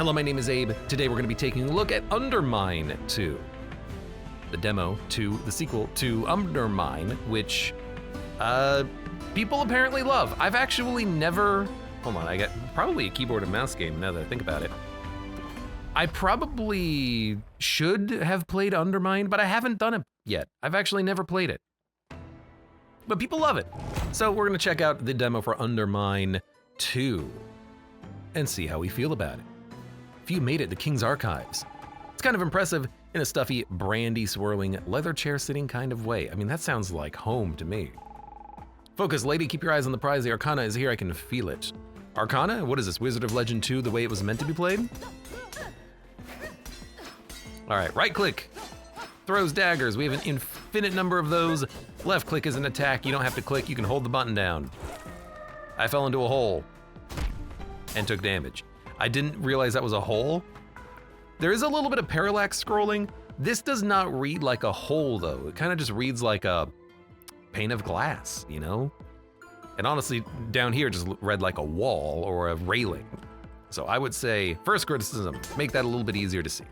Hello, my name is Abe. Today we're going to be taking a look at Undermine 2. The demo to the sequel to Undermine, which people apparently love. I've actually never, hold on, I got probably a keyboard and mouse game now that I think about it. I probably should have played Undermine, but I haven't done it yet. I've actually never played it. But people love it. So we're gonna check out the demo for Undermine 2 and see how we feel about it. If you made it to King's Archives, it's kind of impressive in a stuffy, brandy swirling, leather chair sitting kind of way. I mean, that sounds like home to me. Focus, lady, keep your eyes on the prize. The Arcana is here, I can feel it. Arcana? What is this, Wizard of Legend 2, the way it was meant to be played? All right, right click, throws daggers. We have an infinite number of those. Left click is an attack. You don't have to click, you can hold the button down. I fell into a hole and took damage. I didn't realize that was a hole. There is a little bit of parallax scrolling. This does not read like a hole though. It kind of just reads like a pane of glass, you know? And honestly, down here just read like a wall or a railing. So I would say, first criticism, make that a little bit easier to see.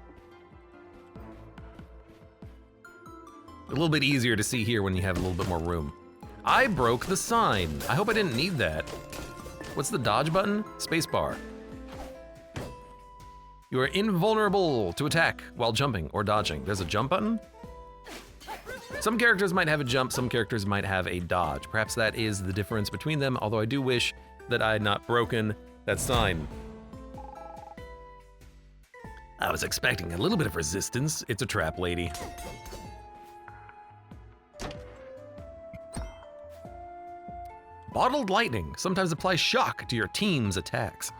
A little bit easier to see here when you have a little bit more room. I broke the sign. I hope I didn't need that. What's the dodge button? Spacebar. You are invulnerable to attack while jumping or dodging. There's a jump button? Some characters might have a jump, some characters might have a dodge. Perhaps that is the difference between them, although I do wish that I had not broken that sign. I was expecting a little bit of resistance. It's a trap, lady. Bottled lightning sometimes applies shock to your team's attacks.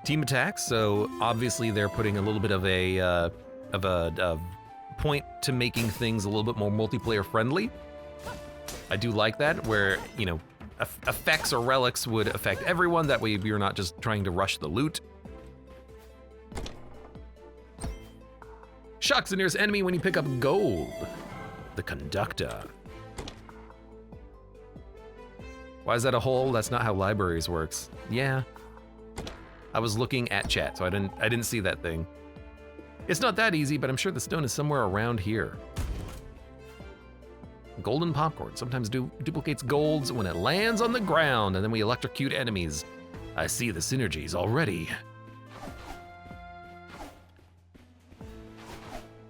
Team attacks, so obviously they're putting a little bit of a point to making things a little bit more multiplayer friendly. I do like that, where, you know, effects or relics would affect everyone. That way you're not just trying to rush the loot. Shocks the nearest enemy when you pick up gold. The conductor. Why is that a hole? That's not how libraries works. Yeah. I was looking at chat, so I didn't see that thing. It's not that easy, but I'm sure the stone is somewhere around here. Golden popcorn sometimes duplicates golds when it lands on the ground, and then we electrocute enemies. I see the synergies already.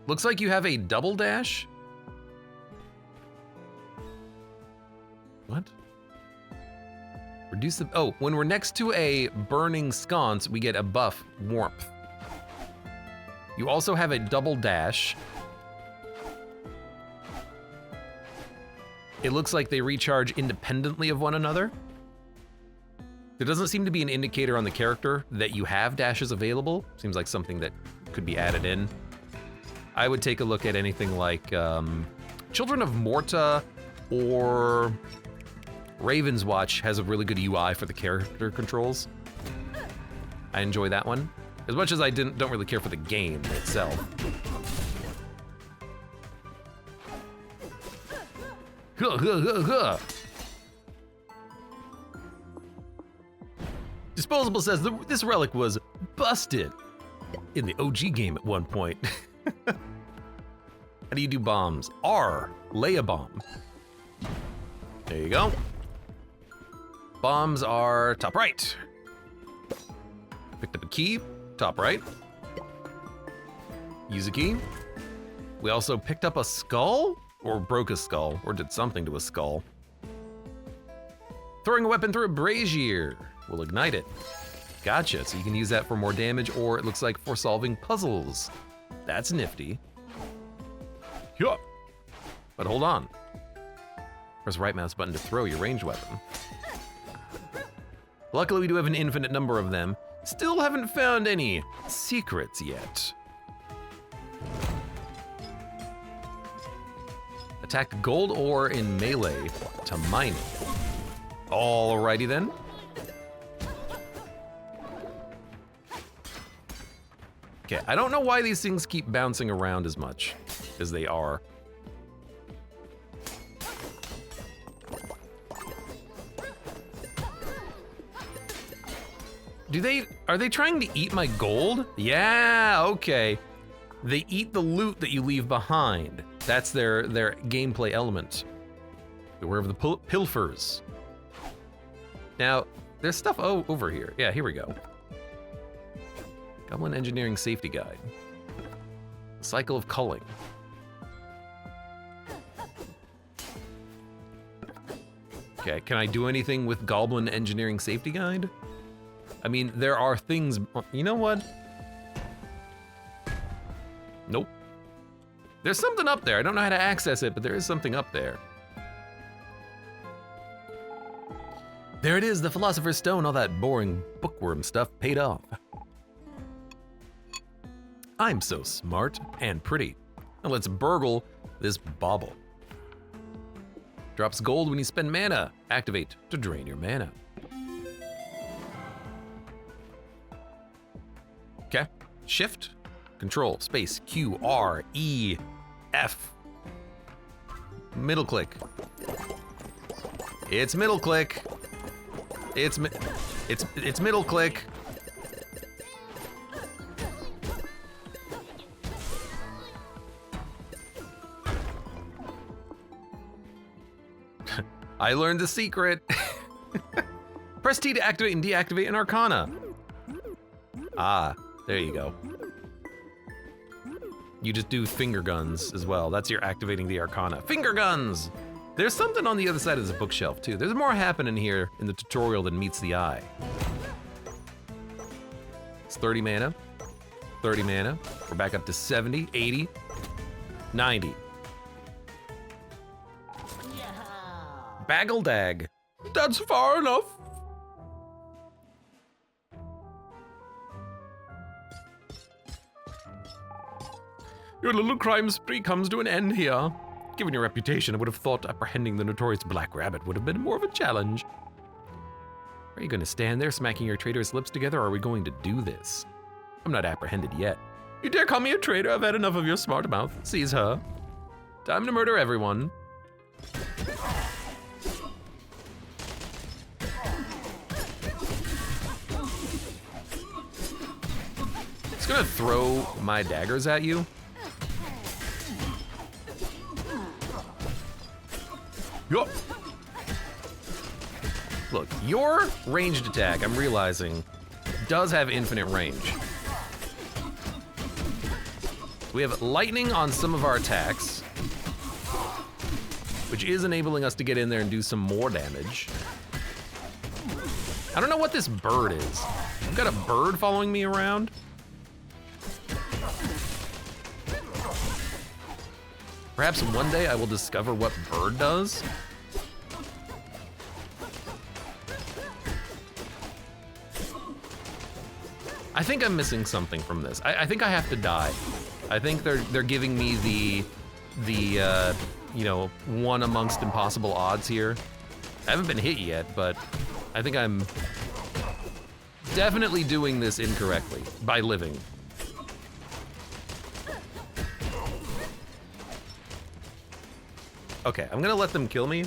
Looks like you have a double dash. What? Reduce the, oh, when we're next to a burning sconce, we get a buff, warmth. You also have a double dash. It looks like they recharge independently of one another. There doesn't seem to be an indicator on the character that you have dashes available. Seems like something that could be added in. I would take a look at anything like Children of Morta or Raven's Watch has a really good UI for the character controls. I enjoy that one. As much as I don't really care for the game itself. Disposable says this relic was busted in the OG game at one point. How do you do bombs? R, lay a bomb. There you go. Bombs are top right. Picked up a key, top right. Use a key. We also picked up a skull, or broke a skull, or did something to a skull. Throwing a weapon through a brazier will ignite it. Gotcha, so you can use that for more damage, or it looks like for solving puzzles. That's nifty. Yeah. But hold on. Press right mouse button to throw your ranged weapon. Luckily, we do have an infinite number of them. Still haven't found any secrets yet. Attack gold ore in melee to mine it. Alrighty then. Okay, I don't know why these things keep bouncing around as much as they are. Are they trying to eat my gold? Yeah, okay. They eat the loot that you leave behind. That's their gameplay element. Beware of the pilfers. Now, there's stuff over here. Yeah, here we go. Goblin Engineering Safety Guide. Cycle of culling. Okay, can I do anything with Goblin Engineering Safety Guide? I mean, there are things, you know what? Nope. There's something up there. I don't know how to access it, but there is something up there. There it is, the Philosopher's Stone. All that boring bookworm stuff paid off. I'm so smart and pretty. Now let's burgle this bauble. Drops gold when you spend mana. Activate to drain your mana. Okay, Shift, Control, Space, Q, R, E, F. Middle click. It's middle click. It's middle click. I learned the secret. Press T to activate and deactivate an arcana. Ah, there you go. You just do finger guns as well. That's your activating the arcana. Finger guns! There's something on the other side of this bookshelf too. There's more happening here in the tutorial than meets the eye. It's 30 mana. 30 mana. We're back up to 70, 80, 90. Baggledag. That's far enough. Your little crime spree comes to an end here. Given your reputation, I would have thought apprehending the notorious Black Rabbit would have been more of a challenge. Are you going to stand there smacking your traitorous lips together, or are we going to do this? I'm not apprehended yet. You dare call me a traitor? I've had enough of your smart mouth. Seize her. Time to murder everyone. Just gonna throw my daggers at you. Yup. Look, your ranged attack, I'm realizing, does have infinite range. We have lightning on some of our attacks, which is enabling us to get in there and do some more damage. I don't know what this bird is. I've got a bird following me around. Perhaps one day I will discover what bird does. I think I'm missing something from this. I think I have to die. I think they're giving me the you know, one amongst impossible odds here. I haven't been hit yet, but I think I'm definitely doing this incorrectly by living. Okay, I'm gonna let them kill me.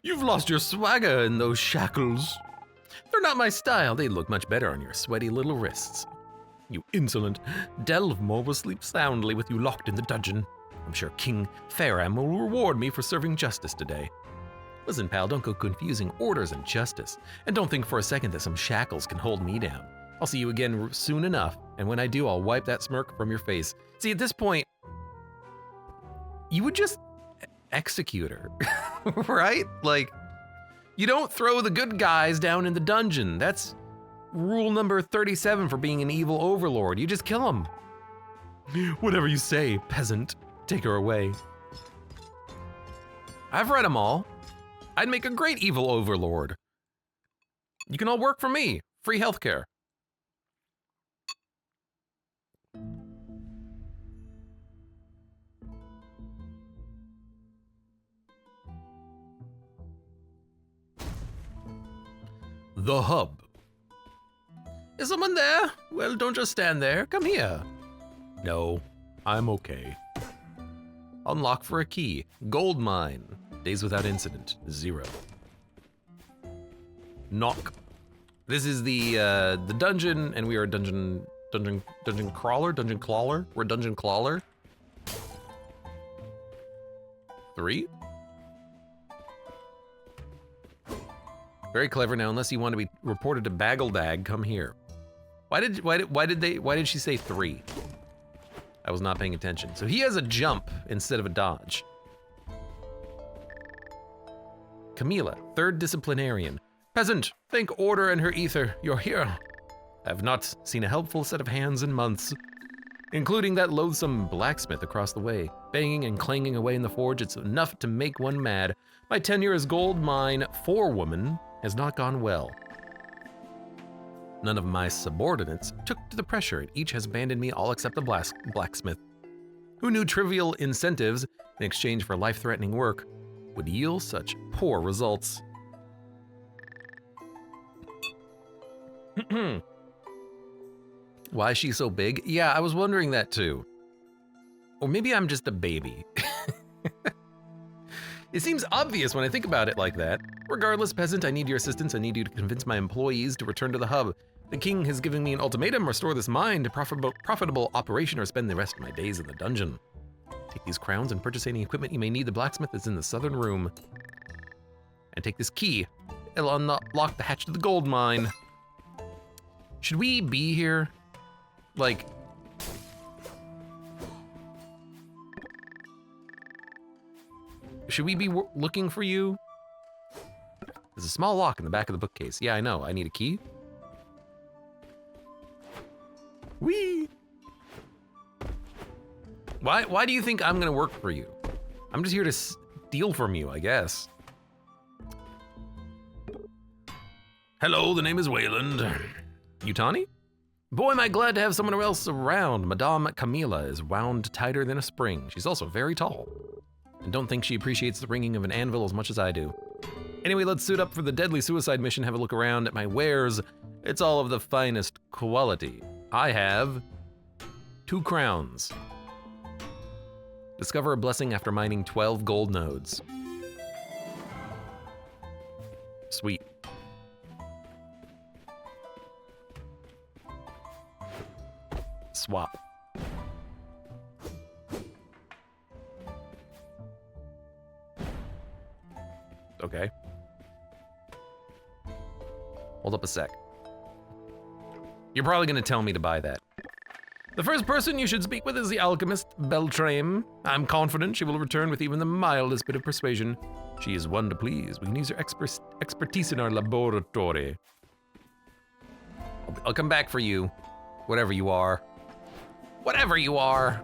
You've lost your swagger in those shackles. They're not my style. They look much better on your sweaty little wrists. You insolent. Delvemore will sleep soundly with you locked in the dungeon. I'm sure King Faram will reward me for serving justice today. Listen, pal, don't go confusing orders and justice. And don't think for a second that some shackles can hold me down. I'll see you again soon enough, and when I do, I'll wipe that smirk from your face. See, at this point, you would just execute her, right? Like, you don't throw the good guys down in the dungeon. That's rule number 37 for being an evil overlord. You just kill them. Whatever you say, peasant. Take her away. I've read them all. I'd make a great evil overlord. You can all work for me. Free healthcare. The hub. Is someone there? Well, don't just stand there. Come here. No, I'm okay. Unlock for a key. Gold mine. Days without incident. 0. Knock. This is the dungeon, and we are a dungeon crawler. We're a dungeon crawler. 3. Very clever. Now, unless you want to be reported to Baggledag, come here. Why did she say 3? I was not paying attention. So he has a jump instead of a dodge. Camila, 3rd disciplinarian. Peasant, thank order and her ether, you're here. I have not seen a helpful set of hands in months, including that loathsome blacksmith across the way. Banging and clanging away in the forge, it's enough to make one mad. My tenure as gold mine forewoman has not gone well. None of my subordinates took to the pressure, and each has abandoned me, all except the blacksmith. Who knew trivial incentives in exchange for life-threatening work would yield such poor results? Why is she so big? Yeah, I was wondering that too. Or maybe I'm just a baby. It seems obvious when I think about it like that. Regardless, peasant, I need your assistance. I need you to convince my employees to return to the hub. The king has given me an ultimatum: restore this mine to profitable operation or spend the rest of my days in the dungeon. Take these crowns and purchase any equipment you may need. The blacksmith is in the southern room. And take this key. It'll unlock the hatch to the gold mine. Should we be here? Like... Should we be looking for you? There's a small lock in the back of the bookcase. Yeah, I know. I need a key. Whee! Why do you think I'm gonna work for you? I'm just here to steal from you, I guess. Hello, the name is Wayland. Yutani? Boy, am I glad to have someone else around. Madame Camila is wound tighter than a spring. She's also very tall. And don't think she appreciates the ringing of an anvil as much as I do. Anyway, let's suit up for the deadly suicide mission, have a look around at my wares. It's all of the finest quality. I have 2 crowns. Discover a blessing after mining 12 gold nodes. Sweet. Swap. Okay. Hold up a sec. You're probably gonna tell me to buy that. The first person you should speak with is the alchemist, Beltrame. I'm confident she will return with even the mildest bit of persuasion. She is one to please. We can use her expertise in our laboratory. I'll come back for you, whatever you are. Whatever you are.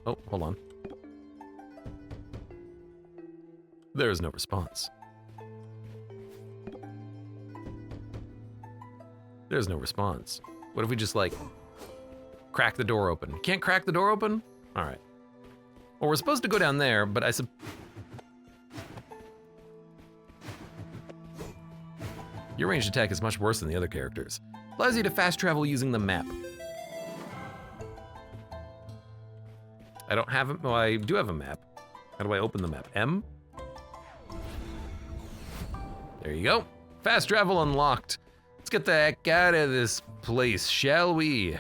Oh, hold on. There is no response. There's no response. What if we just, like, crack the door open? Can't crack the door open? All right. Well, we're supposed to go down there, but Your ranged attack is much worse than the other characters. Allows you to fast travel using the map. I don't have it. Well, I do have a map. How do I open the map? M? There you go. Fast travel unlocked. Let's get the heck out of this place, shall we?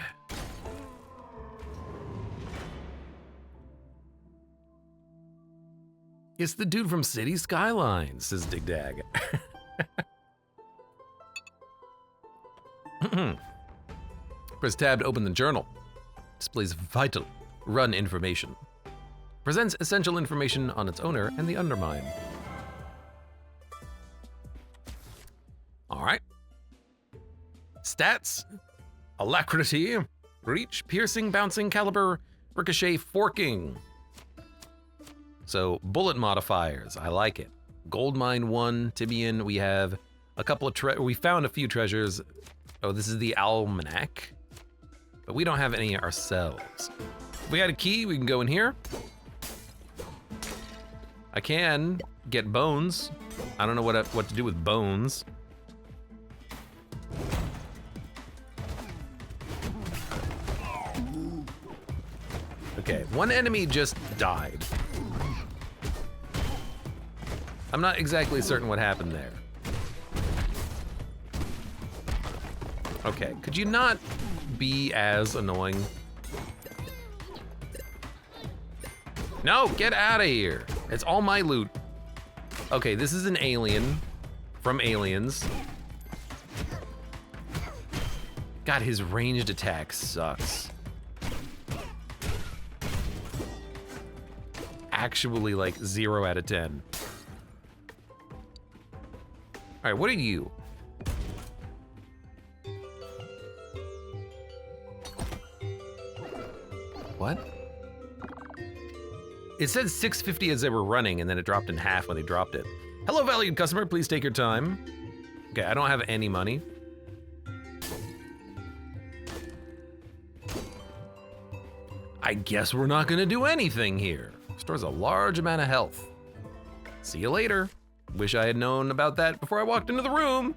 It's the dude from City Skylines, says Digdag. Press tab to open the journal. Displays vital run information. Presents essential information on its owner and the Undermine. All right. Stats: alacrity, reach, piercing, bouncing, caliber, ricochet, forking. So bullet modifiers, I like it. Goldmine 1, Tibian, we have a couple of we found a few treasures. Oh, this is the almanac, but we don't have any ourselves. If we had a key, we can go in here. I can get bones. I don't know what to do with bones. Okay, one enemy just died. I'm not exactly certain what happened there. Okay, could you not be as annoying? No, get out of here. It's all my loot. Okay, this is an alien from Aliens. God, his ranged attack sucks. Actually, like 0 out of 10. All right, what are you? What? It said 650 as they were running, and then it dropped in half when they dropped it. Hello, valued customer, please take your time. Okay, I don't have any money. I guess we're not gonna do anything here. Stores a large amount of health. See you later. Wish I had known about that before I walked into the room.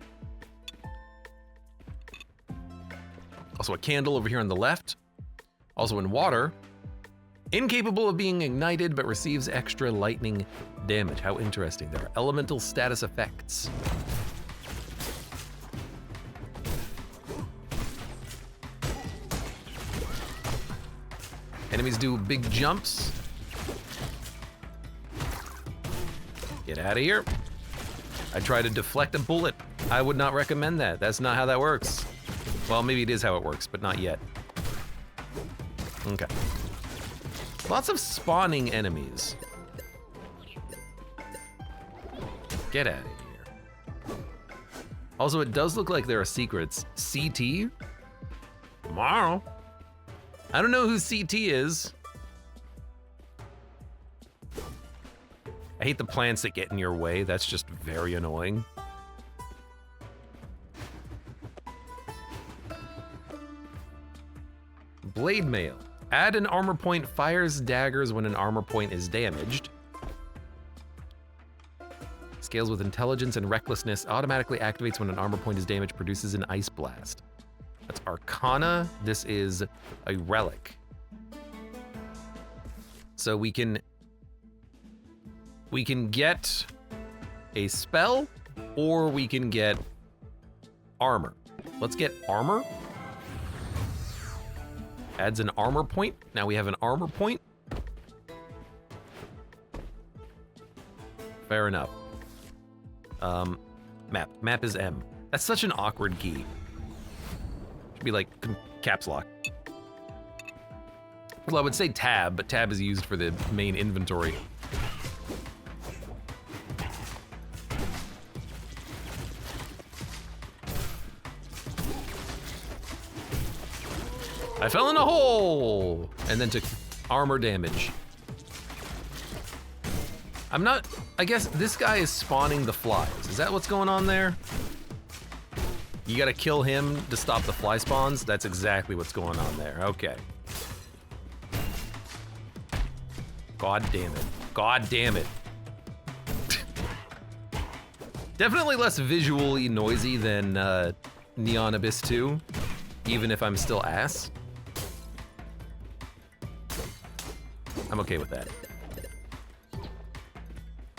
Also a candle over here on the left. Also in water. Incapable of being ignited, but receives extra lightning damage. How interesting. There are elemental status effects. Enemies do big jumps. Get out of here. I try to deflect a bullet. I would not recommend that. That's not how that works. Well, maybe it is how it works, but not yet. Okay. Lots of spawning enemies. Get out of here. Also, it does look like there are secrets. CT? Tomorrow? I don't know who CT is. I hate the plants that get in your way. That's just very annoying. Blade mail. Add an armor point, fires daggers when an armor point is damaged. Scales with intelligence and recklessness, automatically activates when an armor point is damaged, produces an ice blast. That's Arcana. This is a relic. So we can get a spell, or we can get armor. Let's get armor. Adds an armor point. Now we have an armor point. Fair enough. Map. Map is M. That's such an awkward key. Should be like caps lock. Well, I would say tab, but tab is used for the main inventory. I fell in a hole and then took armor damage. I guess this guy is spawning the flies. Is that what's going on there? You gotta kill him to stop the fly spawns? That's exactly what's going on there, okay. God damn it. God damn it. Definitely less visually noisy than Neon Abyss 2, even if I'm still ass. I'm okay with that.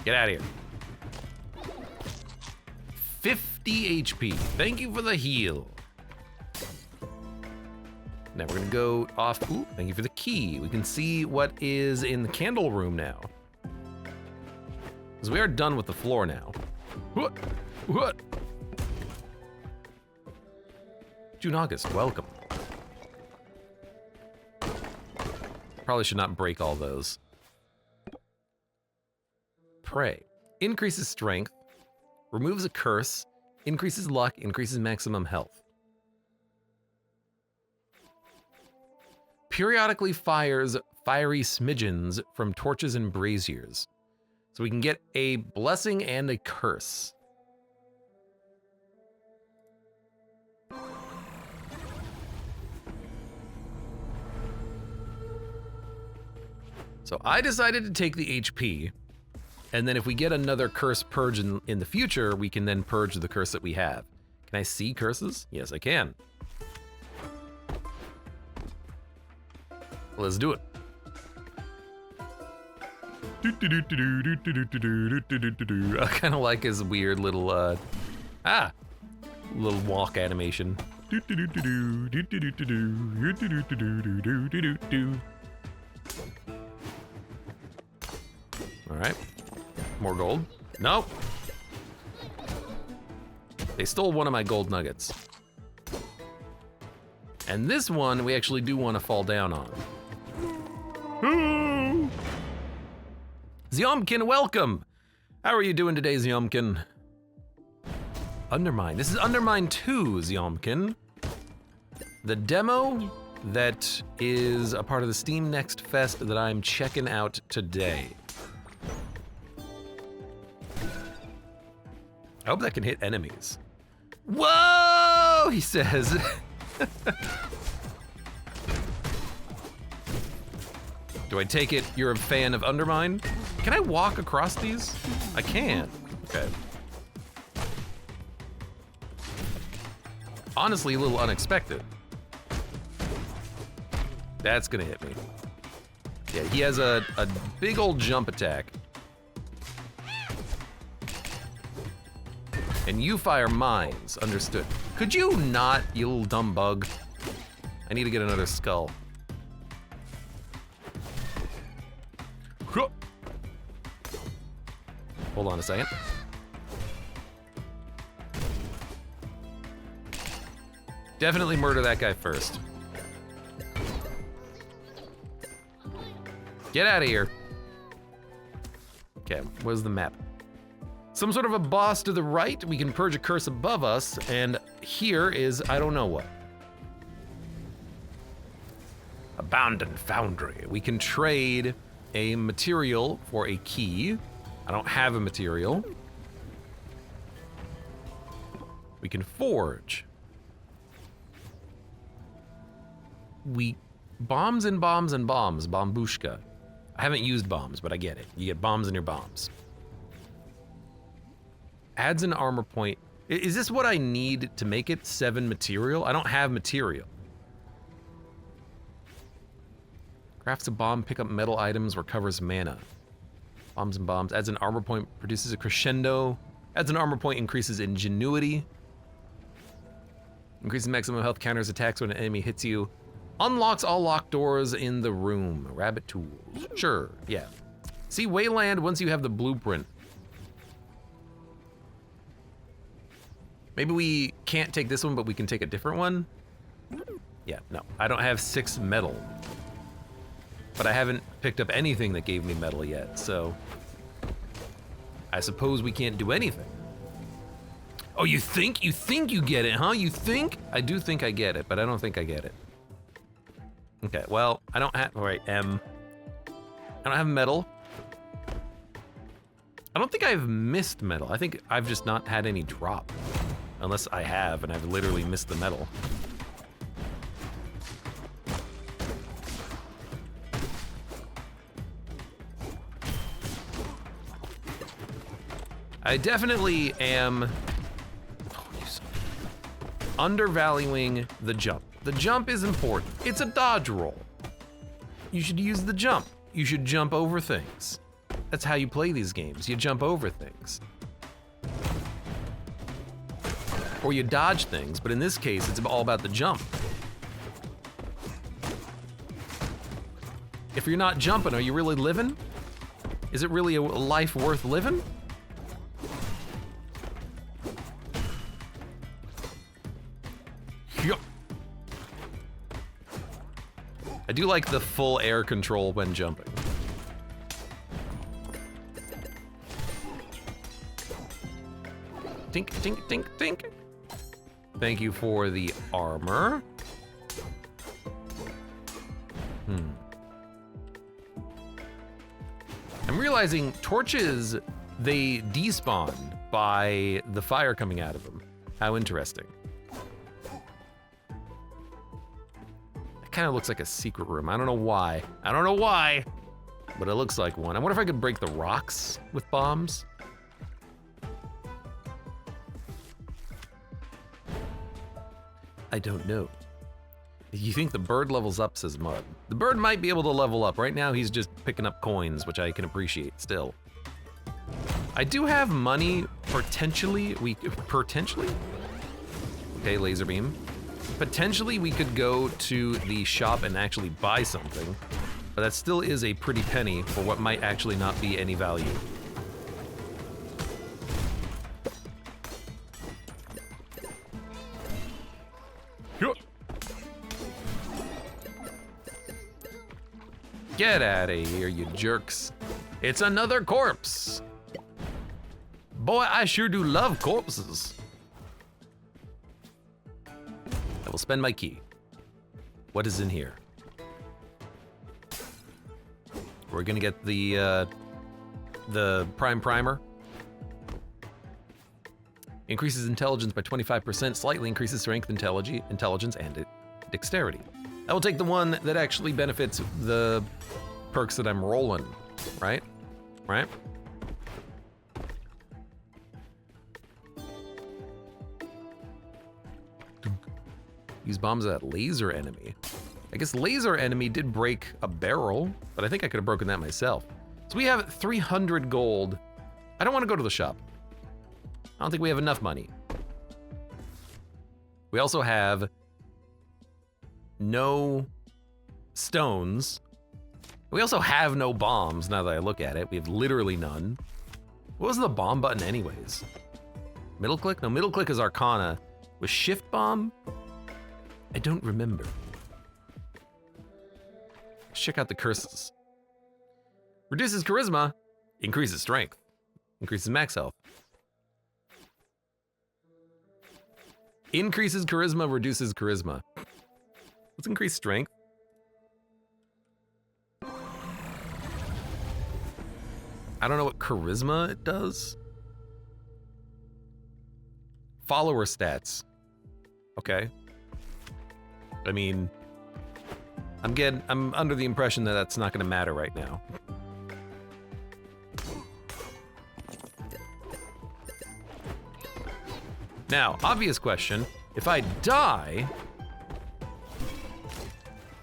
Get out of here. 50 HP. Thank you for the heal. Now we're gonna go off. Ooh, thank you for the key. We can see what is in the candle room now. Because we are done with the floor now. What? What? June August, welcome. Probably should not break all those. Pray. Increases strength, removes a curse, increases luck, increases maximum health. Periodically fires fiery smidgens from torches and braziers. So we can get a blessing and a curse. So I decided to take the HP, and then if we get another curse purge in the future, we can then purge the curse that we have. Can I see curses? Yes, I can. Let's do it. I kind of like his weird little, little walk animation. All right, more gold. Nope. They stole one of my gold nuggets. And this one, we actually do want to fall down on. Zyomkin, welcome! How are you doing today, Zyomkin? Undermine. This is Undermine 2, Zyomkin. The demo that is a part of the Steam Next Fest that I'm checking out today. I hope that can hit enemies. Whoa, he says. Do I take it you're a fan of Undermine? Can I walk across these? I can. Okay. Honestly, a little unexpected. That's gonna hit me. Yeah, he has a big old jump attack. And you fire mines, understood. Could you not, you little dumb bug? I need to get another skull. Hold on a second. Definitely murder that guy first. Get out of here. Okay, where's the map? Some sort of a boss to the right. We can purge a curse above us, and here is I don't know what. Abandoned foundry. We can trade a material for a key. I don't have a material. We can forge. Bombs and bombs and bombs, bombushka. I haven't used bombs, but I get it. You get bombs in your bombs. Adds an armor point. Is this what I need to make it 7 material? I don't have material. Crafts a bomb, pick up metal items, recovers mana. Bombs and bombs, adds an armor point, produces a crescendo. Adds an armor point, increases ingenuity. Increases maximum health, counters attacks when an enemy hits you. Unlocks all locked doors in the room. Rabbit tools, sure, yeah. See Wayland once you have the blueprint. Maybe we can't take this one, but we can take a different one? Yeah, no, I don't have 6 metal. But I haven't picked up anything that gave me metal yet, so I suppose we can't do anything. Oh, you think you get it, huh? You think? I do think I get it, but I don't think I get it. Okay, well, I don't have, all right, I don't have metal. I don't think I've missed metal. I think I've just not had any drop. Unless I have, and I've literally missed the metal. I definitely am undervaluing the jump. The jump is important. It's a dodge roll. You should use the jump. You should jump over things. That's how you play these games. You jump over things. Or you dodge things, but in this case, it's all about the jump. If you're not jumping, are you really living? Is it really a life worth living? I do like the full air control when jumping. Tink, tink, tink, tink. Thank you for the armor. I'm realizing torches, they despawn by the fire coming out of them. How interesting. It kind of looks like a secret room. I don't know why. I don't know why, but it looks like one. I wonder if I could break the rocks with bombs. I don't know. You think the bird levels up, says Mud. The bird might be able to level up. Right now, he's just picking up coins, which I can appreciate still. I do have money, potentially. Potentially? Okay, laser beam. Potentially, we could go to the shop and actually buy something, but that still is a pretty penny for what might actually not be any value. Get out of here, you jerks. It's another corpse. Boy, I sure do love corpses. I will spend my key. What is in here? We're gonna get the prime primer. Increases intelligence by 25%, slightly increases strength, intelligence, and dexterity. I will take the one that actually benefits the perks that I'm rolling, right? Right? Use bombs at laser enemy. I guess laser enemy did break a barrel, but I think I could have broken that myself. So we have 300 gold. I don't want to go to the shop. I don't think we have enough money. We also have no stones. We also have no bombs, now that I look at it. We have literally none. What was the bomb button anyways? Middle click? No, middle click is Arcana. Was shift bomb? I don't remember. Let's check out the curses. Reduces charisma, increases strength, increases max health. Increases charisma, reduces charisma. Let's increase strength. I don't know what charisma it does. Follower stats. Okay. I mean, I'm under the impression that that's not gonna matter right now. Now, obvious question, if I die...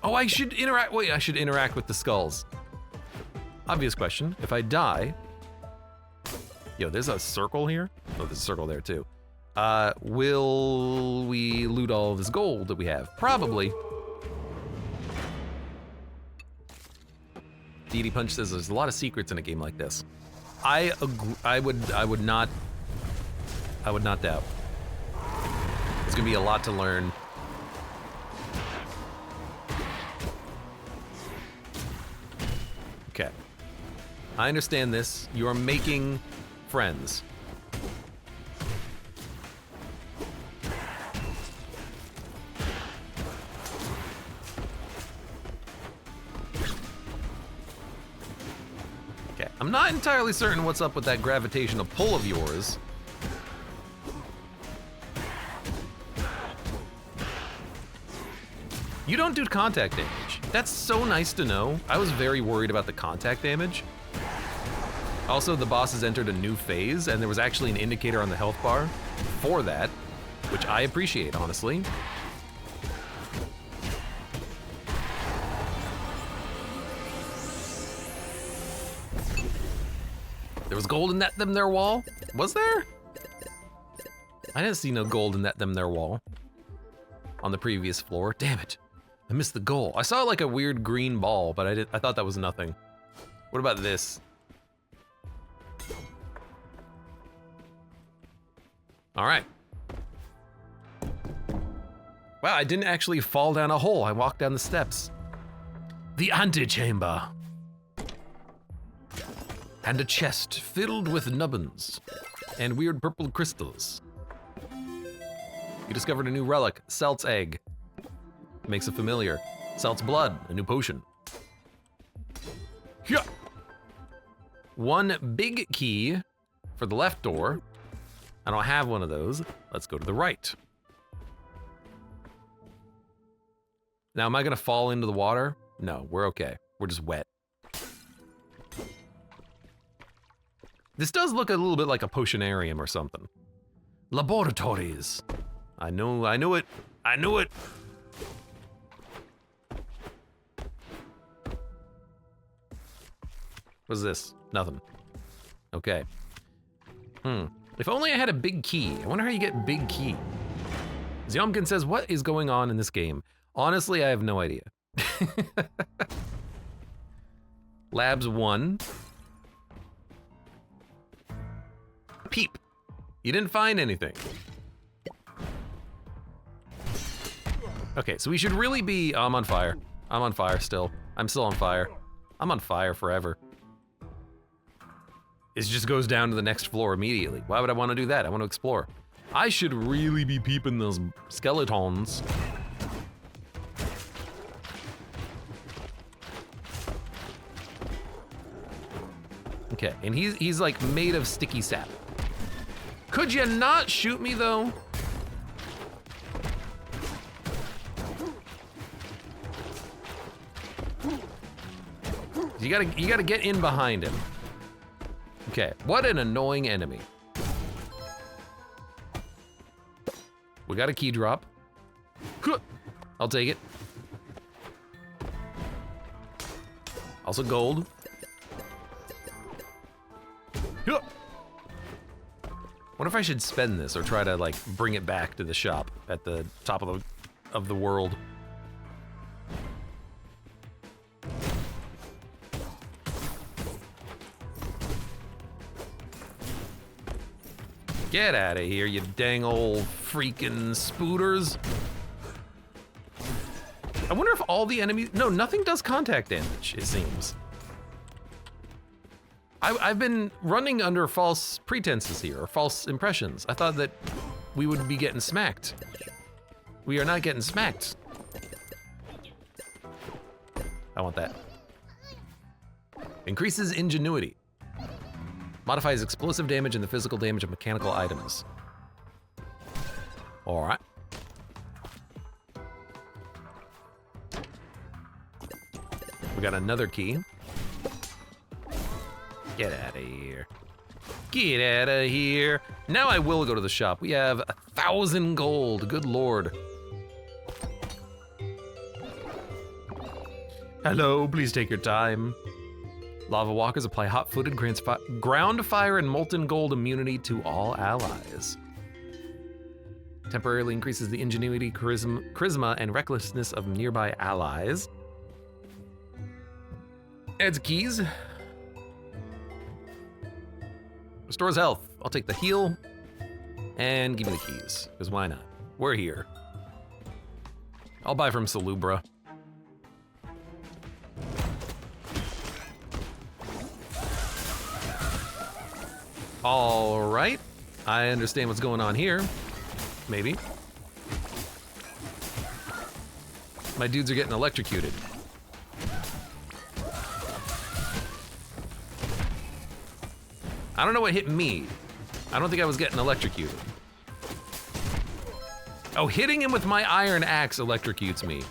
Oh, I should interact, wait, I should interact with the skulls. Obvious question, if I die... Yo, there's a circle here? Oh, there's a circle there too. Will we loot all of this gold that we have? Probably. DD Punch says there's a lot of secrets in a game like this. I agree, I would not doubt. There's gonna be a lot to learn. Okay. I understand this. You are making friends. Okay. I'm not entirely certain what's up with that gravitational pull of yours. You don't do contact damage. That's so nice to know. I was very worried about the contact damage. Also, the boss has entered a new phase, and there was actually an indicator on the health bar for that, which I appreciate, honestly. There was gold in that them there wall? Was there? I didn't see no gold in that them there wall on the previous floor. Damn it. I missed the goal. I saw like a weird green ball, but I thought that was nothing. What about this? All right. Wow, I didn't actually fall down a hole. I walked down the steps. The antechamber. And a chest filled with nubbins and weird purple crystals. You discovered a new relic, Celt's egg. Makes it familiar. Celt's blood, a new potion. Yeah. One big key for the left door. I don't have one of those. Let's go to the right. Now, am I gonna fall into the water? No, we're okay. We're just wet. This does look a little bit like a potionarium or something. Laboratories. I know it. I knew it. What's this? Nothing. Okay. If only I had a big key. I wonder how you get big key. Zyomkin says, what is going on in this game? Honestly, I have no idea. Labs 1. Peep. You didn't find anything. Okay, so we should really be, oh, I'm on fire. I'm on fire still. I'm still on fire. I'm on fire forever. It just goes down to the next floor immediately. Why would I want to do that? I want to explore. I should really be peeping those skeletons. Okay, and he's like made of sticky sap. Could you not shoot me though? You gotta get in behind him. Okay, what an annoying enemy. We got a key drop. I'll take it. Also gold. What if I should spend this or try to like bring it back to the shop at the top of the world? Get out of here, you dang old freaking spooters. I wonder if all the enemies, no, nothing does contact damage, it seems. I've been running under false pretenses here, or false impressions. I thought that we would be getting smacked. We are not getting smacked. I want that. Increases ingenuity. Modifies explosive damage and the physical damage of mechanical items. All right. We got another key. Get out of here. Get out of here. Now I will go to the shop. We have 1,000 gold, good lord. Hello, please take your time. Lava walkers apply hot-footed, grants ground fire and molten gold immunity to all allies. Temporarily increases the ingenuity, charisma, and recklessness of nearby allies. Adds keys. Restores health. I'll take the heal and give me the keys, because why not? We're here. I'll buy from Salubra. All right, I understand what's going on here. Maybe. My dudes are getting electrocuted. I don't know what hit me. I don't think I was getting electrocuted. Oh, hitting him with my iron axe electrocutes me.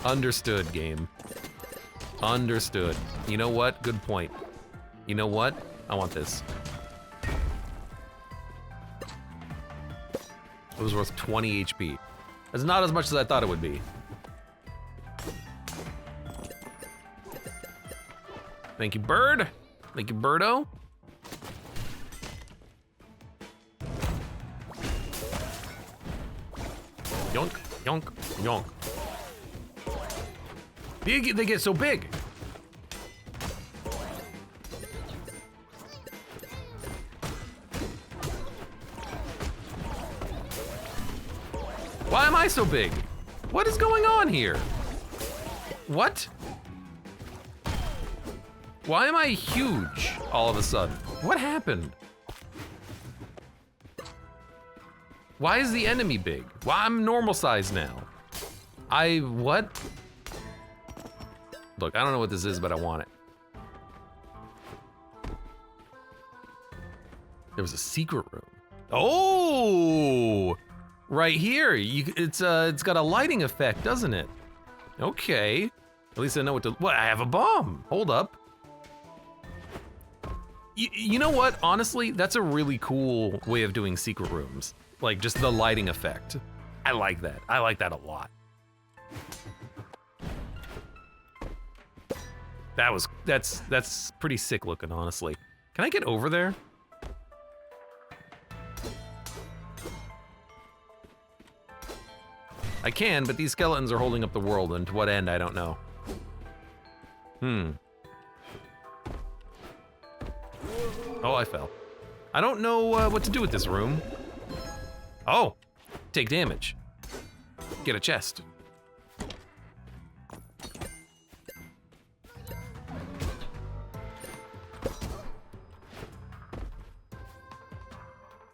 Understood, game. Understood. You know what? Good point. You know what? I want this. It was worth 20 HP. That's not as much as I thought it would be. Thank you, bird. Thank you, birdo. Yonk, yonk, yonk. They get so big. Why am I so big? What is going on here? What? Why am I huge all of a sudden? What happened? Why is the enemy big? Why I'm normal size now? What? Look, I don't know what this is, but I want it. There was a secret room. Oh! Right here, it's got a lighting effect, doesn't it? Okay, at least I know what to, what, I have a bomb, hold up. You know what, honestly, that's a really cool way of doing secret rooms. Like, just the lighting effect. I like that a lot. That's pretty sick looking, honestly. Can I get over there? I can, but these skeletons are holding up the world, and to what end, I don't know. Oh, I fell. I don't know what to do with this room. Oh, take damage. Get a chest.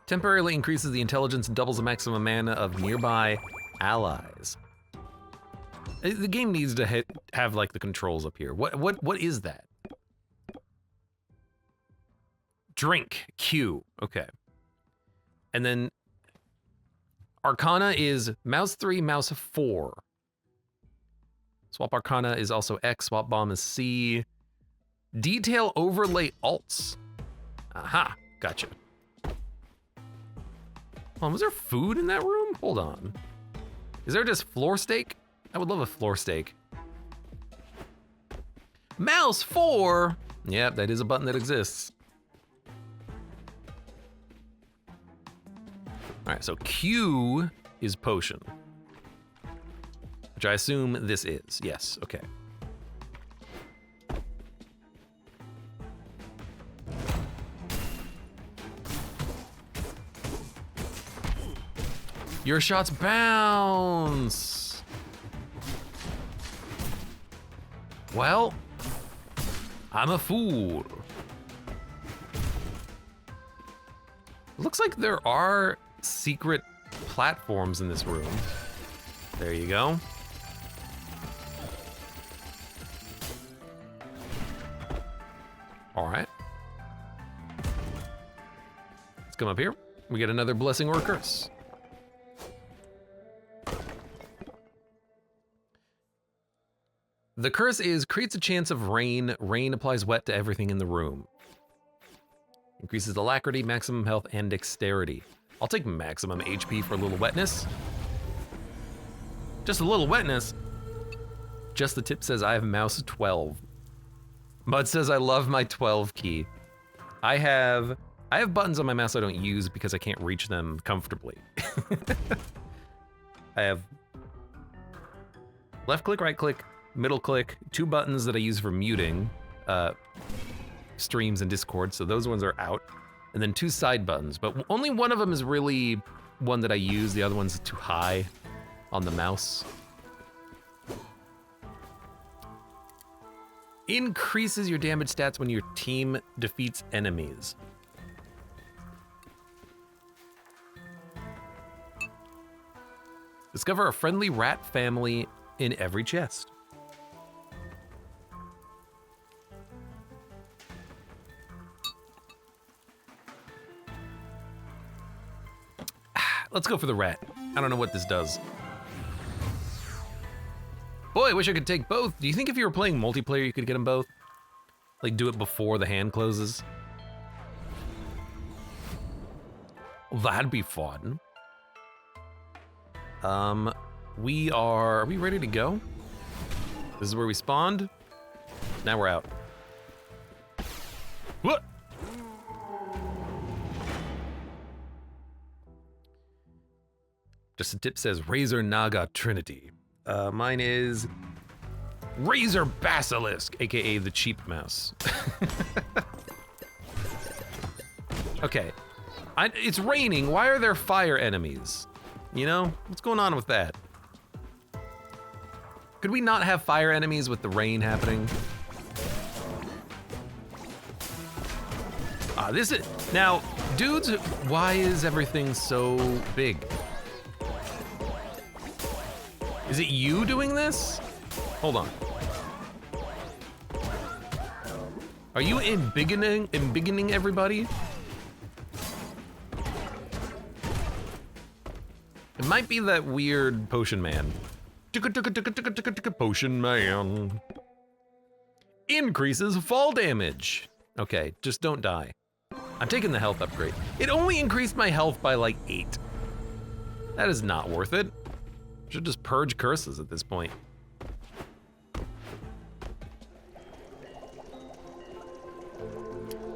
Temporarily increases the intelligence and doubles the maximum mana of nearby allies. The game needs to have like the controls up here. What is that? Drink, Q, okay. And then Arcana is mouse 3, mouse 4. Swap Arcana is also X, swap bomb is C. Detail overlay alts. Aha, gotcha. Hold on, was there food in that room? Hold on. Is there just floor steak? I would love a floor steak. Mouse 4. Yep, that is a button that exists. All right, so Q is potion, which I assume this is. Yes, okay. Your shots bounce. Well, I'm a fool. Looks like there are secret platforms in this room. There you go. All right. Let's come up here. We get another blessing or a curse. The curse is creates a chance of rain. Rain applies wet to everything in the room. Increases alacrity, maximum health, and dexterity. I'll take maximum HP for a little wetness. Just a little wetness. Just the tip says I have mouse 12. Mud says I love my 12 key. I have buttons on my mouse I don't use because I can't reach them comfortably. I have left click, right click, middle click, 2 buttons that I use for muting streams and Discord, so those ones are out. And then 2 side buttons, but only one of them is really one that I use. The other one's too high on the mouse. Increases your damage stats when your team defeats enemies. Discover a friendly rat family in every chest. Let's go for the rat. I don't know what this does. Boy, I wish I could take both. Do you think if you were playing multiplayer, you could get them both? Like, do it before the hand closes? Well, that'd be fun. Are we ready to go? This is where we spawned. Now we're out. What? Just a tip says Razor Naga Trinity. Mine is Razor Basilisk, aka the cheap mouse. Okay, it's raining. Why are there fire enemies? You know, what's going on with that? Could we not have fire enemies with the rain happening? This is, now, dudes, why is everything so big? Is it you doing this? Hold on. Are you embiggening everybody? It might be that weird potion man. Potion man. Increases fall damage. Okay, just don't die. I'm taking the health upgrade. It only increased my health by like 8. That is not worth it. Should just purge curses at this point.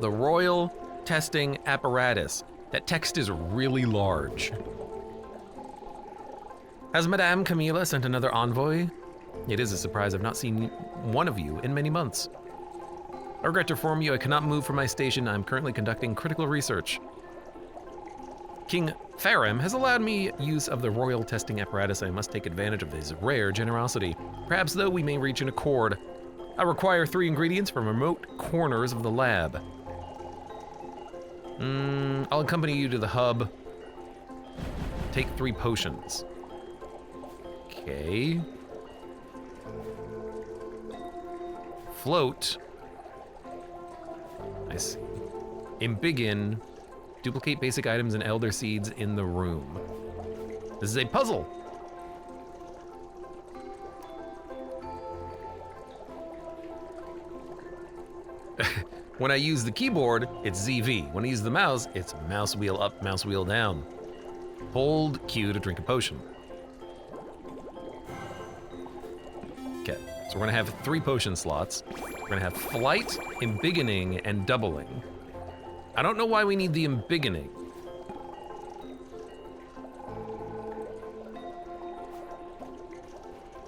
The Royal Testing Apparatus. That text is really large. Has Madame Camilla sent another envoy? It is a surprise I've not seen one of you in many months. I regret to inform you I cannot move from my station. I'm currently conducting critical research. King Faram has allowed me use of the royal testing apparatus. I must take advantage of his rare generosity. Perhaps, though, we may reach an accord. I require 3 ingredients from remote corners of the lab. I'll accompany you to the hub. Take 3 potions. Okay. Float. I see. Embiggen. Duplicate basic items and elder seeds in the room. This is a puzzle. When I use the keyboard, it's ZV. When I use the mouse, it's mouse wheel up, mouse wheel down. Hold Q to drink a potion. Okay, so we're gonna have 3 potion slots. We're gonna have flight, embiggening, and doubling. I don't know why we need the embiggening.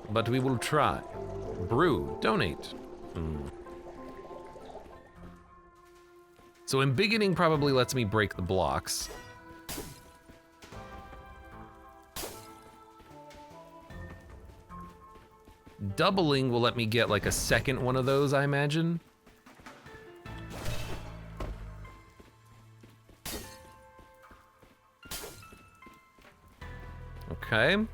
But we will try. Brew, donate. So embiggening probably lets me break the blocks. Doubling will let me get like a second one of those, I imagine. Okay. And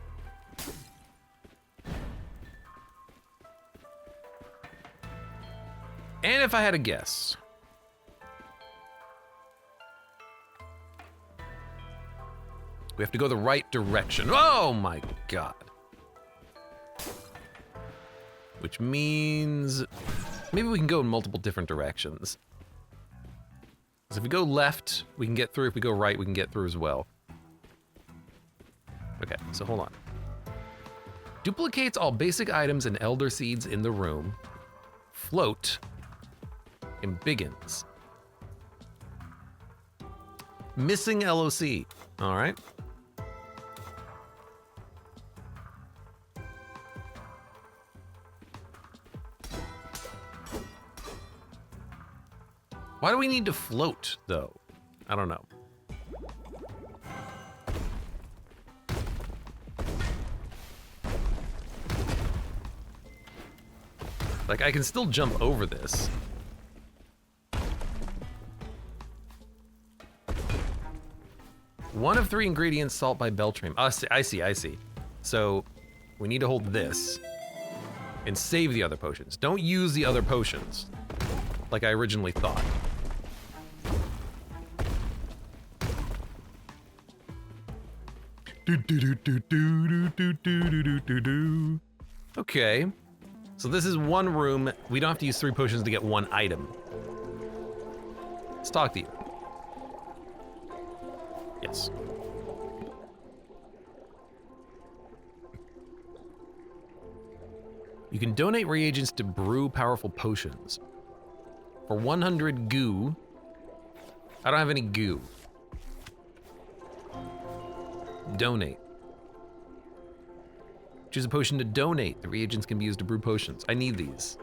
if I had a guess. We have to go the right direction. Oh my god. Which means maybe we can go in multiple different directions. So if we go left, we can get through. If we go right, we can get through as well. Okay, so hold on. Duplicates all basic items and elder seeds in the room. Float. Embiggens. Missing LOC. All right. Why do we need to float, though? I don't know. Like, I can still jump over this. One of 3 ingredients, salt by Beltram. Oh, I see. So, we need to hold this and save the other potions. Don't use the other potions, like I originally thought. Okay. So this is one room. We don't have to use 3 potions to get 1 item. Let's talk to you. Yes. You can donate reagents to brew powerful potions. For 100 goo. I don't have any goo. Donate. Choose a potion to donate. The reagents can be used to brew potions. I need these.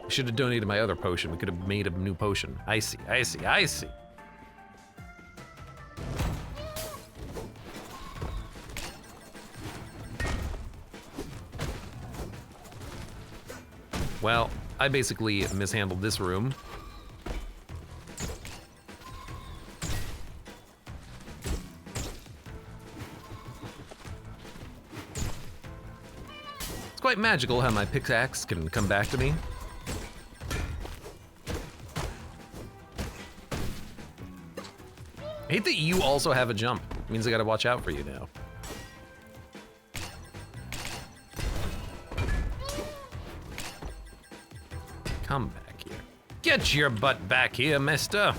I should have donated my other potion. We could have made a new potion. I see. Well, I basically mishandled this room. It's quite magical how my pickaxe can come back to me. I hate that you also have a jump. It means I gotta watch out for you now. Come back here. Get your butt back here, mister.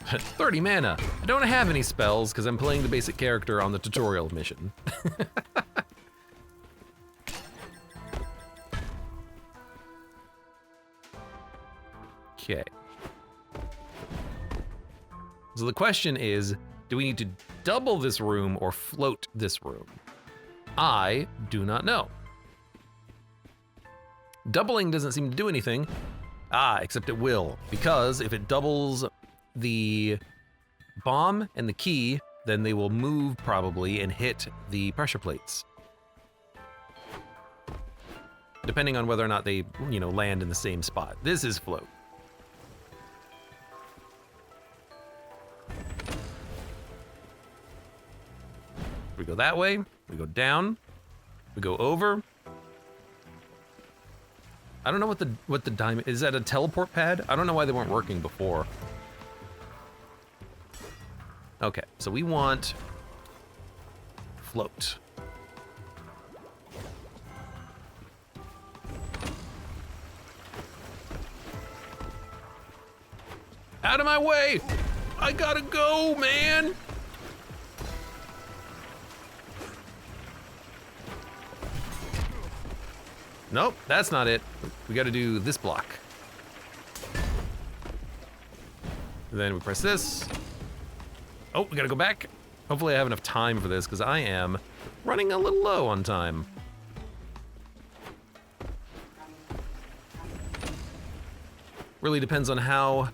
30 mana. I don't have any spells because I'm playing the basic character on the tutorial mission. Okay. So the question is, do we need to double this room or float this room? I do not know. Doubling doesn't seem to do anything. Except it will, because if it doubles the bomb and the key, then they will move probably and hit the pressure plates. Depending on whether or not they, land in the same spot. This is float. We go that way, we go down, we go over. I don't know what the diamond, is that a teleport pad? I don't know why they weren't working before. Okay, so we want float. Out of my way! I gotta go, man! Nope, that's not it. We gotta do this block. Then we press this. Oh, we gotta go back. Hopefully I have enough time for this, because I am running a little low on time. Really depends on how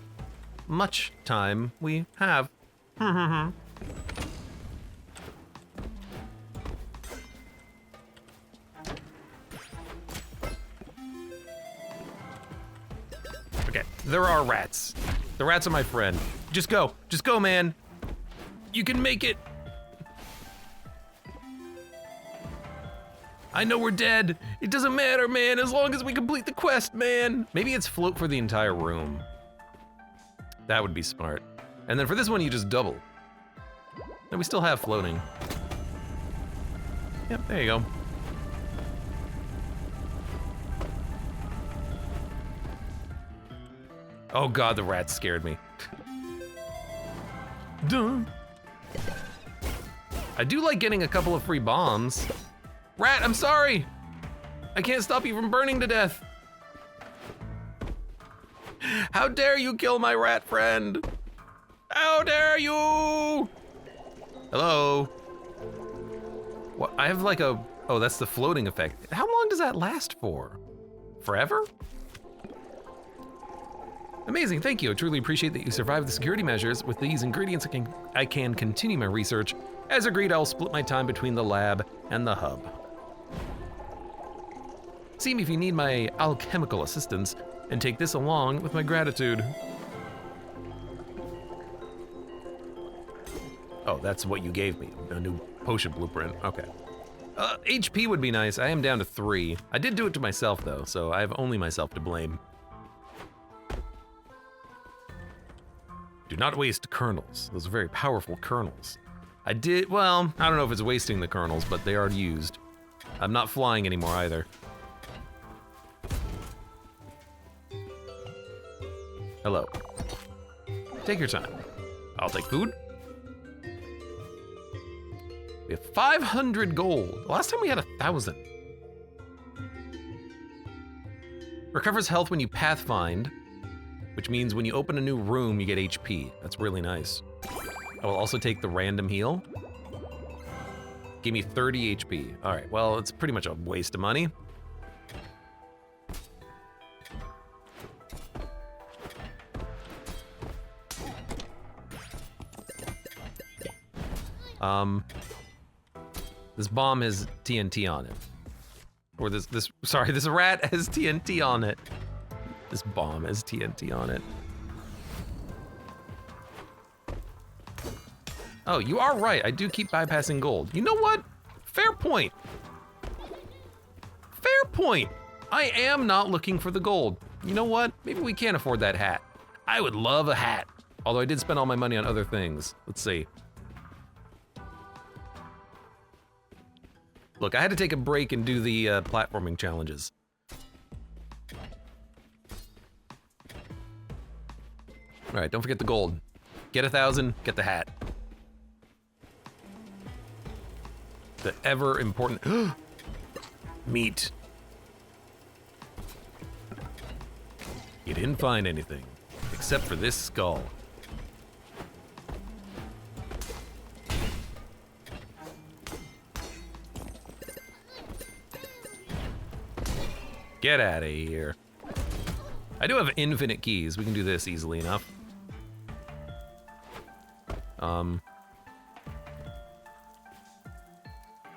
much time we have. Okay, there are rats. The rats are my friend. Just go, man. You can make it. I know we're dead. It doesn't matter, man, as long as we complete the quest, man. Maybe it's float for the entire room. That would be smart. And then for this one, you just double. And we still have floating. Yep, there you go. Oh God, the rats scared me. Duh. I do like getting a couple of free bombs. Rat, I'm sorry. I can't stop you from burning to death. How dare you kill my rat friend? How dare you? Hello? What, I have like a, oh, that's the floating effect. How long does that last for? Forever? Amazing, thank you. I truly appreciate that you survived the security measures. With these ingredients, I can continue my research. As agreed, I'll split my time between the lab and the hub. See me if you need my alchemical assistance, and take this along with my gratitude. Oh, that's what you gave me, a new potion blueprint, okay. HP would be nice, I am down to 3. I did do it to myself though, so I have only myself to blame. Do not waste kernels. Those are very powerful kernels. I don't know if it's wasting the kernels, but they are used. I'm not flying anymore either. Hello. Take your time. I'll take food. We have 500 gold. Last time we had 1,000. Recovers health when you pathfind, which means when you open a new room, you get HP. That's really nice. I will also take the random heal. Give me 30 HP. All right, well, it's pretty much a waste of money. This bomb has TNT on it. Or this rat has TNT on it. This bomb has TNT on it. Oh, you are right. I do keep bypassing gold. You know what? Fair point. Fair point. I am not looking for the gold. You know what? Maybe we can't afford that hat. I would love a hat. Although I did spend all my money on other things. Let's see. Look, I had to take a break and do the platforming challenges. All right, don't forget the gold. Get 1,000, get the hat. The ever important meat. You didn't find anything. except for this skull. Get out of here. I do have infinite keys. We can do this easily enough.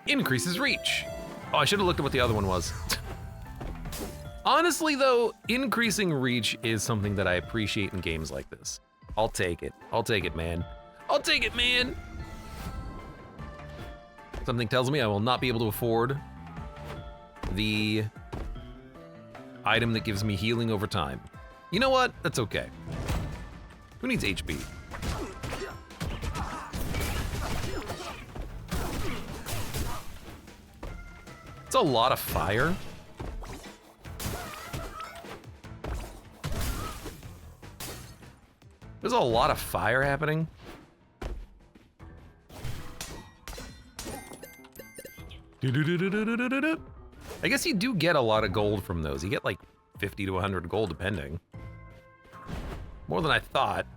Increases reach. Oh, I should have looked at what the other one was. Honestly though, increasing reach is something that I appreciate in games like this. I'll take it. I'll take it, man. I'll take it, man. Something tells me I will not be able to afford the item that gives me healing over time. You know what? That's okay. Who needs HP? It's a lot of fire. There's a lot of fire happening. I guess you do get a lot of gold from those. You get like 50 to 100 gold depending. More than I thought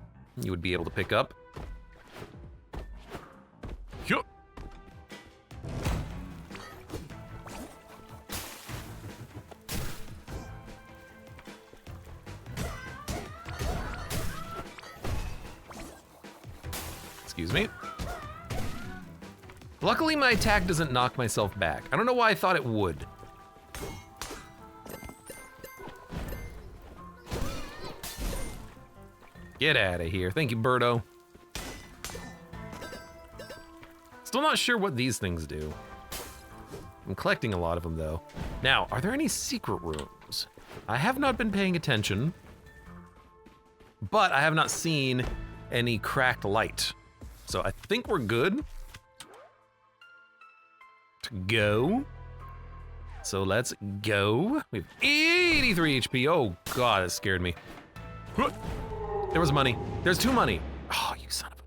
you would be able to pick up. Yup. Excuse me. Luckily, my attack doesn't knock myself back. I don't know why I thought it would. Get out of here. Thank you, Birdo. Still not sure what these things do. I'm collecting a lot of them, though. Now, are there any secret rooms? I have not been paying attention, but I have not seen any cracked light. So I think we're good to go. So let's go. We have 83 HP. Oh God, that scared me. There was money. There's 2 money. Oh, you son of a...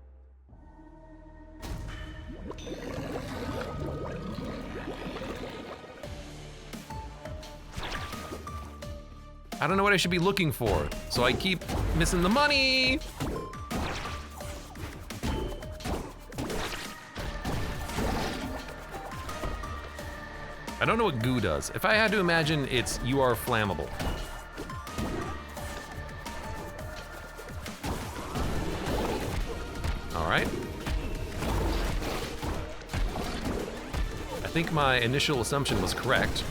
I don't know what I should be looking for, so I keep missing the money. I don't know what goo does. If I had to imagine, it's you are flammable. All right. I think my initial assumption was correct.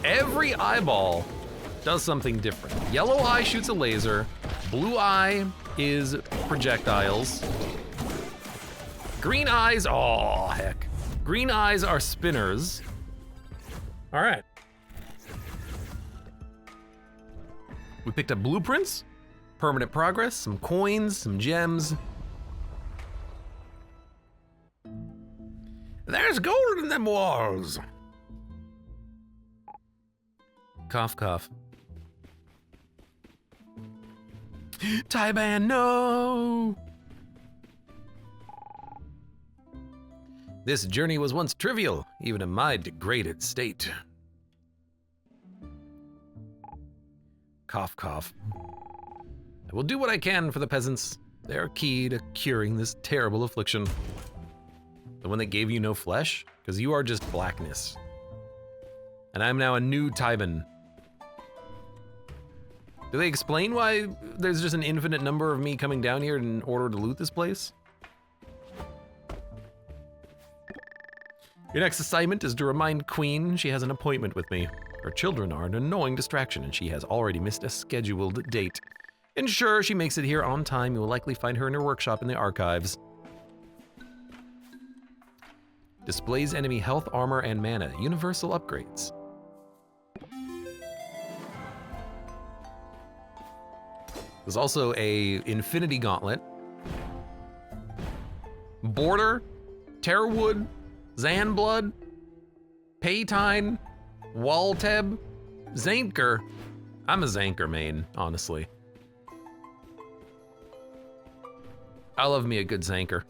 Every eyeball does something different. Yellow eye shoots a laser, blue eye is projectiles, green eyes, oh heck. Green eyes are spinners. All right. We picked up blueprints, permanent progress, some coins, some gems. There's gold in them walls. Cough, cough. Taiban, no! This journey was once trivial, even in my degraded state. Cough, cough. I will do what I can for the peasants. They are key to curing this terrible affliction. The one that gave you no flesh? Because you are just blackness. And I'm now a new Taiban. Do they explain why there's just an infinite number of me coming down here in order to loot this place? Your next assignment is to remind Queen she has an appointment with me. Her children are an annoying distraction and she has already missed a scheduled date. Ensure she makes it here on time. You will likely find her in her workshop in the archives. Displays enemy health, armor, and mana. Universal upgrades. There's also a Infinity Gauntlet, Border, Terrorwood, Zanblood, Paytine, Walteb, Zanker. I'm a Zanker main, honestly. I love me a good Zanker.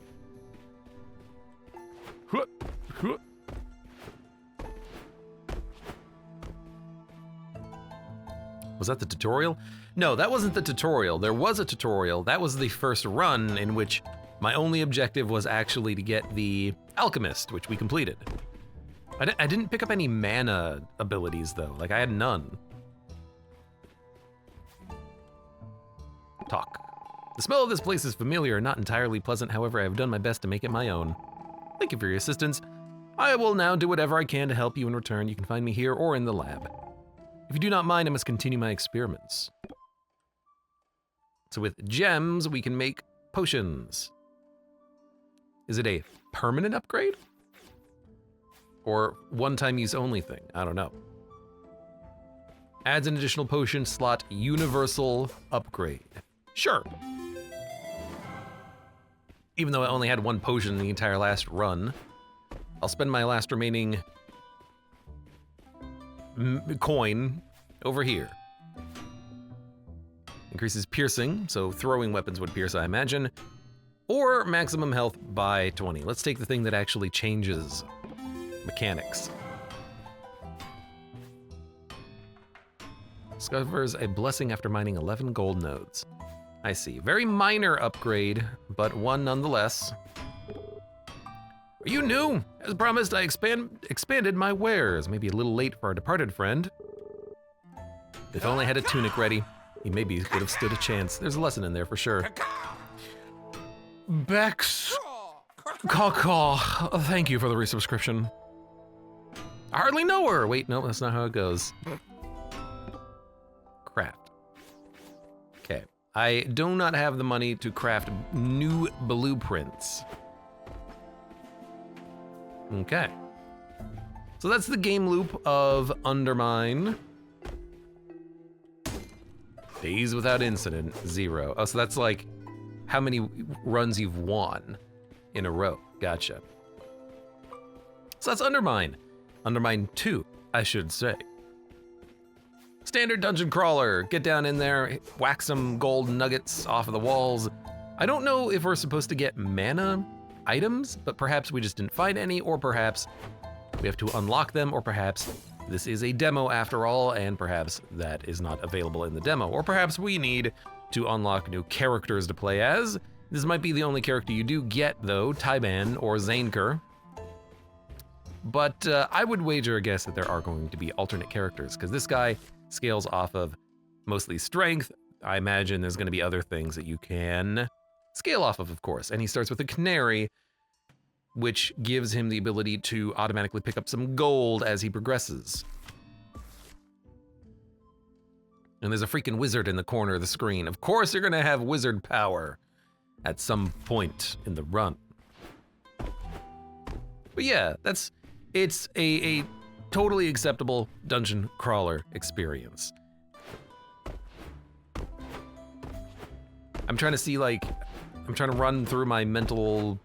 Was that the tutorial? No, that wasn't the tutorial. There was a tutorial. That was the first run in which my only objective was actually to get the Alchemist, which we completed. I didn't pick up any mana abilities though. Like I had none. Talk. The smell of this place is familiar and not entirely pleasant. However, I have done my best to make it my own. Thank you for your assistance. I will now do whatever I can to help you in return. You can find me here or in the lab. If you do not mind, I must continue my experiments. So with gems, we can make potions. Is it a permanent upgrade? Or one-time use only thing? I don't know. Adds an additional potion slot, universal upgrade. Sure. Even though I only had one potion in the entire last run, I'll spend my last remaining coin over here. Increases piercing, so throwing weapons would pierce, I imagine. Or maximum health by 20. Let's take the thing that actually changes mechanics. Discovers a blessing after mining 11 gold nodes. I see. Very minor upgrade, but one nonetheless. Are you new? As promised, I expanded my wares. Maybe a little late for our departed friend. If only I had a tunic ready, he maybe would have stood a chance. There's a lesson in there for sure. Bex Caw. Thank you for the resubscription. I hardly know her. Wait, no, that's not how it goes. Craft. Okay. I do not have the money to craft new blueprints. Okay. So that's the game loop of Undermine. Days without incident, 0. Oh, so that's like how many runs you've won in a row. Gotcha. So that's Undermine. Undermine 2, I should say. Standard dungeon crawler. Get down in there, whack some gold nuggets off of the walls. I don't know if we're supposed to get mana items, but perhaps we just didn't find any, or perhaps we have to unlock them, or perhaps this is a demo after all, and perhaps that is not available in the demo, or perhaps we need to unlock new characters to play as. This might be the only character you do get though, Taiban or Zanker. But I would wager a guess that there are going to be alternate characters, because this guy scales off of mostly strength. I imagine there's going to be other things that you can scale off of course. And he starts with a canary, which gives him the ability to automatically pick up some gold as he progresses. And there's a freaking wizard in the corner of the screen. Of course you're going to have wizard power at some point in the run. But yeah, it's a totally acceptable dungeon crawler experience. I'm trying to see I'm trying to run through my mental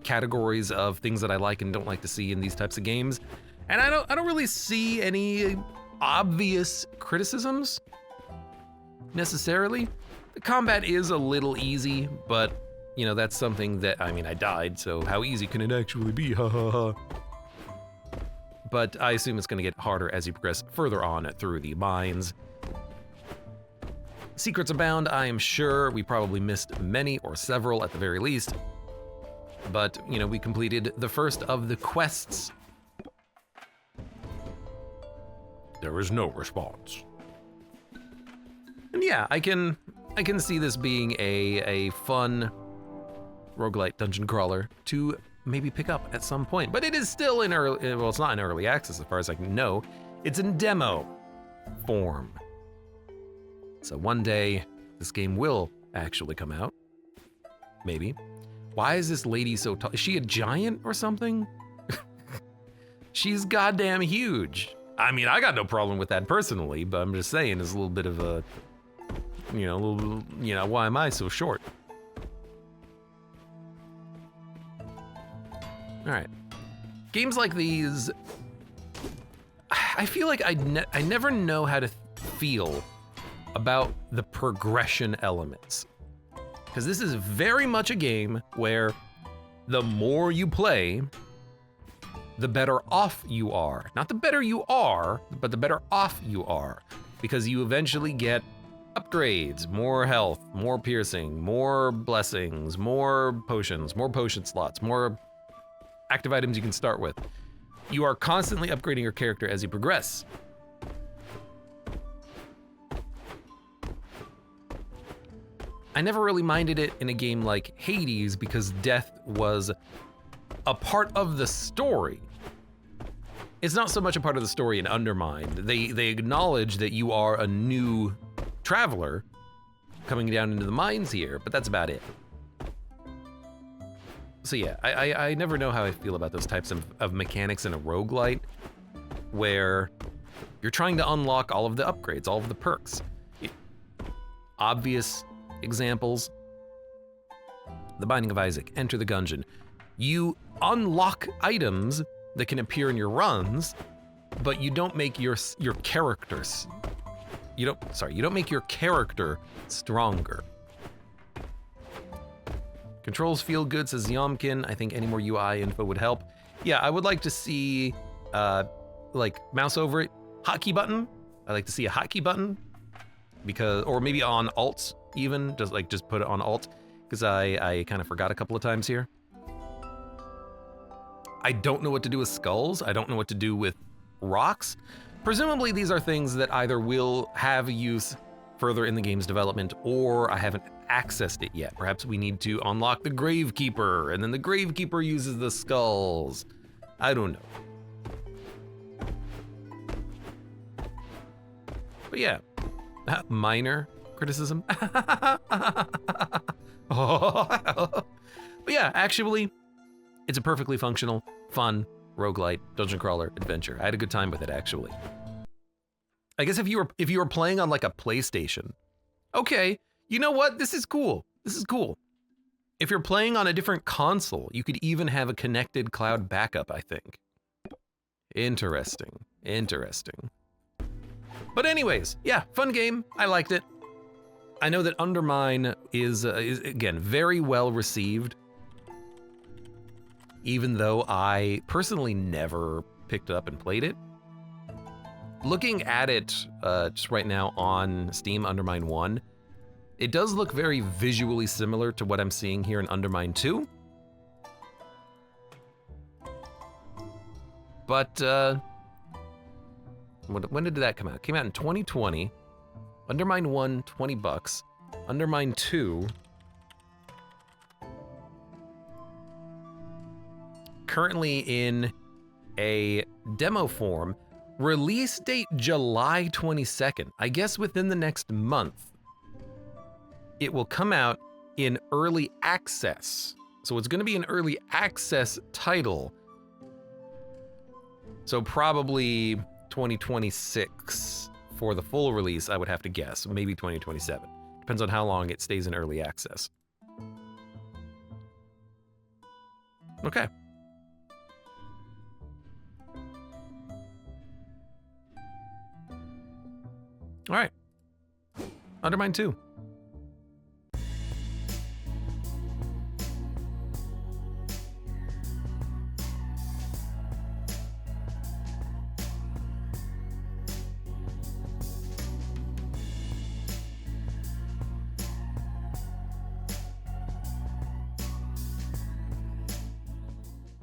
categories of things that I like and don't like to see in these types of games. And I don't really see any obvious criticisms necessarily. The combat is a little easy, but you know, that's something that, I mean, I died, so how easy can it actually be? Ha ha ha. But I assume it's gonna get harder as you progress further on through the mines. Secrets abound, I am sure. We probably missed many or several at the very least. But, you know, we completed the first of the quests. There is no response. And yeah, I can see this being a fun roguelike dungeon crawler to maybe pick up at some point. But it is still in early, well, it's not in early access as far as I can know. It's in demo form. So one day, this game will actually come out. Maybe. Why is this lady so tall? Is she a giant or something? She's goddamn huge. I mean, I got no problem with that personally, but I'm just saying it's a little bit of a, why am I so short? All right. Games like these, I feel like I never know how to feel about the progression elements. Because this is very much a game where the more you play, the better off you are. Not the better you are, but the better off you are. Because you eventually get upgrades, more health, more piercing, more blessings, more potions slots, more active items you can start with. You are constantly upgrading your character as you progress. I never really minded it in a game like Hades because death was a part of the story. It's not so much a part of the story in Undermine. They acknowledge that you are a new traveler coming down into the mines here, but that's about it. So yeah, I never know how I feel about those types of mechanics in a roguelite where you're trying to unlock all of the upgrades, all of the perks. Obvious examples, The Binding of Isaac, Enter the Gungeon. You unlock items that can appear in your runs, but you don't make your characters. You don't make your character stronger. Controls feel good, says Yomkin. I think any more UI info would help. Yeah, I would like to see, like mouse over it, hotkey button. I like to see a hotkey button because, or maybe on Alt even, just put it on Alt because I kind of forgot a couple of times here. I don't know what to do with skulls. I don't know what to do with rocks. Presumably these are things that either will have use further in the game's development or I haven't accessed it yet. Perhaps we need to unlock the Gravekeeper and then the Gravekeeper uses the skulls. I don't know. But yeah, minor criticism. But yeah, actually, it's a perfectly functional, fun, roguelite, dungeon crawler adventure. I had a good time with it, actually. I guess if you were playing on like a PlayStation, okay, you know what? This is cool. This is cool. If you're playing on a different console, you could even have a connected cloud backup, I think. Interesting. Interesting. But anyways, yeah, fun game. I liked it. I know that Undermine is again, very well received. Even though I personally never picked it up and played it. Looking at it just right now on Steam, Undermine 1, it does look very visually similar to what I'm seeing here in Undermine 2. But when did that come out? It came out in 2020. Undermine 1, $20. Undermine 2, currently in a demo form. Release date July 22nd. I guess within the next month, it will come out in early access. So it's gonna be an early access title. So probably 2026 for the full release, I would have to guess, maybe 2027. Depends on how long it stays in early access. Okay. All right, Undermine 2.